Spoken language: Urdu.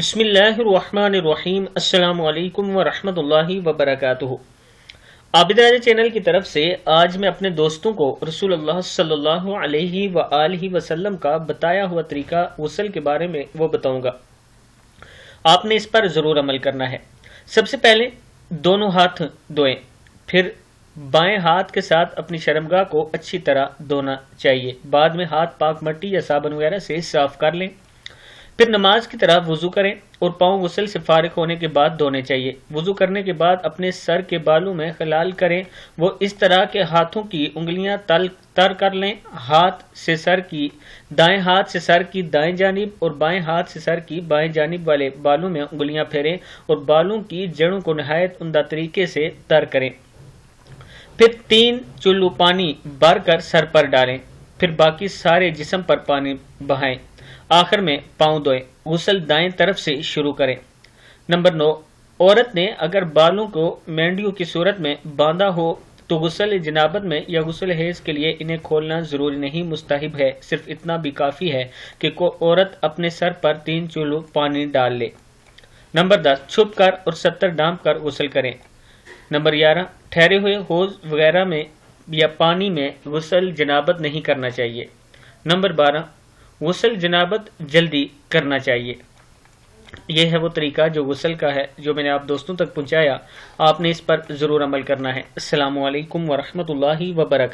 بسم اللہ الرحمن الرحیم۔ السلام علیکم ورحمۃ اللہ وبرکاتہ۔ عابد راجہ چینل کی طرف سے آج میں اپنے دوستوں کو رسول اللہ صلی اللہ علیہ وآلہ وسلم کا بتایا ہوا طریقہ غسل کے بارے میں وہ بتاؤں گا۔ آپ نے اس پر ضرور عمل کرنا ہے۔ سب سے پہلے دونوں ہاتھ دھوئیں، پھر بائیں ہاتھ کے ساتھ اپنی شرمگاہ کو اچھی طرح دھونا چاہیے۔ بعد میں ہاتھ پاک مٹی یا صابن وغیرہ سے صاف کر لیں، پھر نماز کی طرح وضو کریں اور پاؤں غسل سے فارغ ہونے کے بعد دھونے چاہیے۔ وضو کرنے کے بعد اپنے سر کے بالوں میں خلال کریں، وہ اس طرح کہ ہاتھوں کی انگلیاں تر کر لیں۔ دائیں ہاتھ سے سر کی دائیں جانب اور بائیں ہاتھ سے سر کی بائیں جانب والے بالوں میں انگلیاں پھیریں اور بالوں کی جڑوں کو نہایت عمدہ طریقے سے تر کریں۔ پھر 3 چلو پانی بھر کر سر پر ڈالیں، پھر باقی سارے جسم پر پانی بہائیں۔ آخر میں پاؤں دھوئیں۔ غسل دائیں طرف سے شروع کریں۔ نمبر 9، عورت نے اگر بالوں کو مینڈیوں کی صورت میں باندھا ہو تو غسل جنابت میں یا غسل حیض کے لیے انہیں کھولنا ضروری نہیں، مستحب ہے۔ صرف اتنا بھی کافی ہے کہ عورت اپنے سر پر 3 چلو پانی ڈال لے۔ نمبر 10، چھپ کر اور 70 ڈانپ کر غسل کریں۔ نمبر 11، ٹھہرے ہوئے حوض وغیرہ میں یا پانی میں غسل جنابت نہیں کرنا چاہیے۔ نمبر 12، غسل جنابت جلدی کرنا چاہیے۔ یہ ہے وہ طریقہ جو غسل کا ہے، جو میں نے آپ دوستوں تک پہنچایا۔ آپ نے اس پر ضرور عمل کرنا ہے۔ السلام علیکم ورحمۃ اللہ وبرکاتہ۔